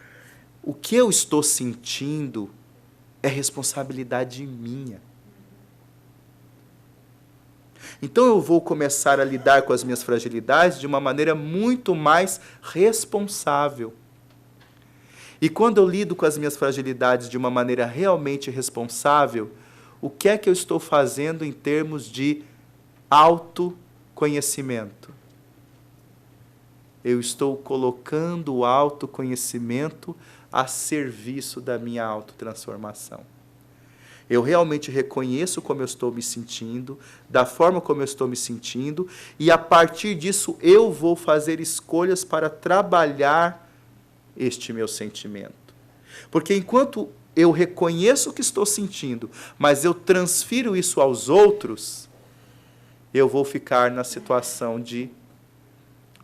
O que eu estou sentindo é responsabilidade minha. Então eu vou começar a lidar com as minhas fragilidades de uma maneira muito mais responsável. E quando eu lido com as minhas fragilidades de uma maneira realmente responsável, o que é que eu estou fazendo em termos de autoconhecimento? Eu estou colocando o autoconhecimento a serviço da minha autotransformação. Eu realmente reconheço como eu estou me sentindo, da forma como eu estou me sentindo, e a partir disso eu vou fazer escolhas para trabalhar este meu sentimento. Porque enquanto eu reconheço o que estou sentindo, mas eu transfiro isso aos outros, eu vou ficar na situação de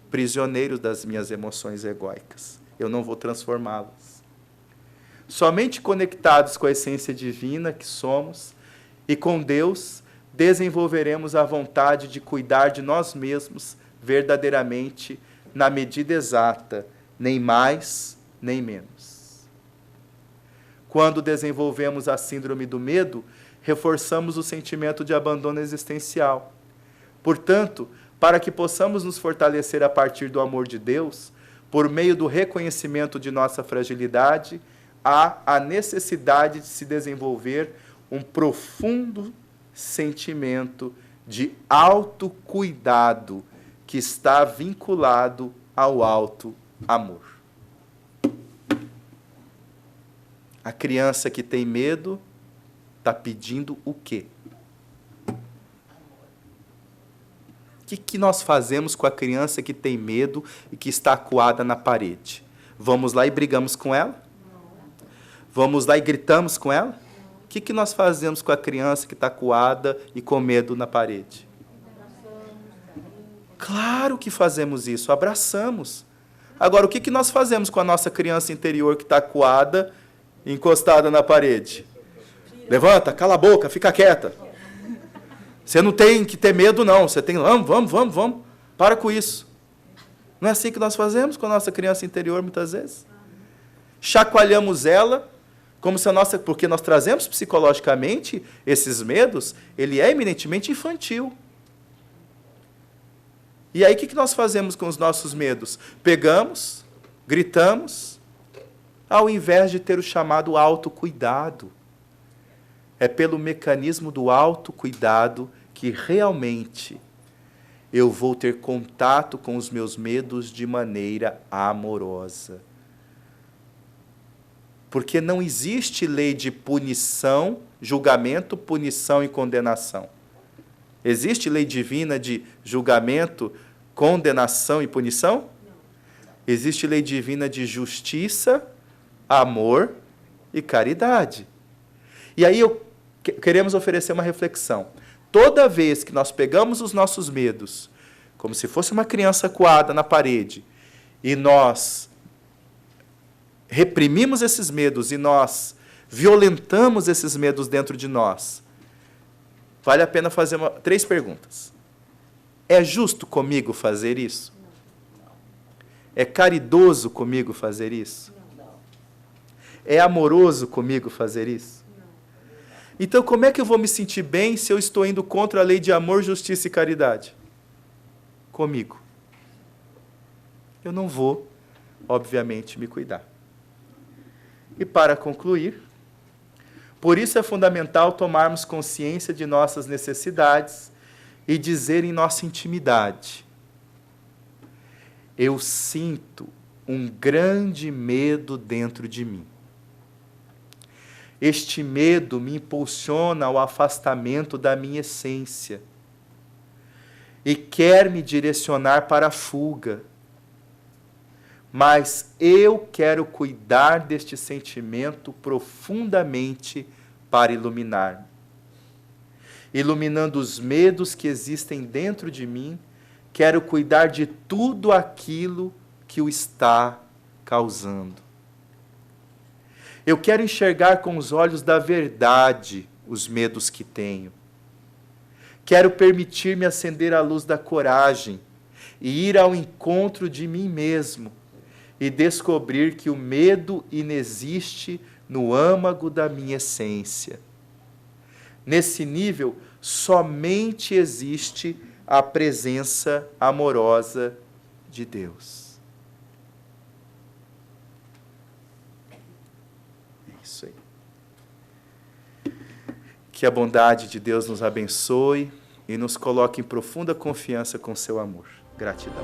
prisioneiro das minhas emoções egóicas. Eu não vou transformá-las. Somente conectados com a essência divina que somos e com Deus, desenvolveremos a vontade de cuidar de nós mesmos verdadeiramente na medida exata, nem mais, nem menos. Quando desenvolvemos a síndrome do medo, reforçamos o sentimento de abandono existencial. Portanto, para que possamos nos fortalecer a partir do amor de Deus, por meio do reconhecimento de nossa fragilidade, há a necessidade de se desenvolver um profundo sentimento de autocuidado que está vinculado ao auto-amor. A criança que tem medo está pedindo o quê? O que nós fazemos com a criança que tem medo e que está acuada na parede? Vamos lá e brigamos com ela? Vamos lá e gritamos com ela? O que nós fazemos com a criança que está acuada e com medo na parede? Claro que fazemos isso, abraçamos. Agora, o que nós fazemos com a nossa criança interior que está acuada e encostada na parede? Levanta, cala a boca, fica quieta. Você não tem que ter medo, não. Você tem, vamos. Para com isso. Não é assim que nós fazemos com a nossa criança interior, muitas vezes? Chacoalhamos ela, Como se porque nós trazemos psicologicamente esses medos, ele é eminentemente infantil. E aí o que nós fazemos com os nossos medos? Pegamos, gritamos, ao invés de ter o chamado autocuidado. É pelo mecanismo do autocuidado que realmente eu vou ter contato com os meus medos de maneira amorosa. Porque não existe lei de punição, julgamento, punição e condenação. Existe lei divina de julgamento, condenação e punição? Existe lei divina de justiça, amor e caridade. E aí queremos oferecer uma reflexão. Toda vez que nós pegamos os nossos medos, como se fosse uma criança coada na parede, e nós reprimimos esses medos e nós violentamos esses medos dentro de nós, vale a pena fazer 3 perguntas. É justo comigo fazer isso? É caridoso comigo fazer isso? É amoroso comigo fazer isso? Então, como é que eu vou me sentir bem se eu estou indo contra a lei de amor, justiça e caridade? Comigo. Eu não vou, obviamente, me cuidar. E para concluir, por isso é fundamental tomarmos consciência de nossas necessidades e dizer em nossa intimidade: eu sinto um grande medo dentro de mim. Este medo me impulsiona ao afastamento da minha essência e quer me direcionar para a fuga. Mas eu quero cuidar deste sentimento profundamente para iluminar-me. Iluminando os medos que existem dentro de mim, quero cuidar de tudo aquilo que o está causando. Eu quero enxergar com os olhos da verdade os medos que tenho. Quero permitir-me acender a luz da coragem e ir ao encontro de mim mesmo e descobrir que o medo inexiste no âmago da minha essência. Nesse nível, somente existe a presença amorosa de Deus. Isso aí. Que a bondade de Deus nos abençoe e nos coloque em profunda confiança com seu amor. Gratidão.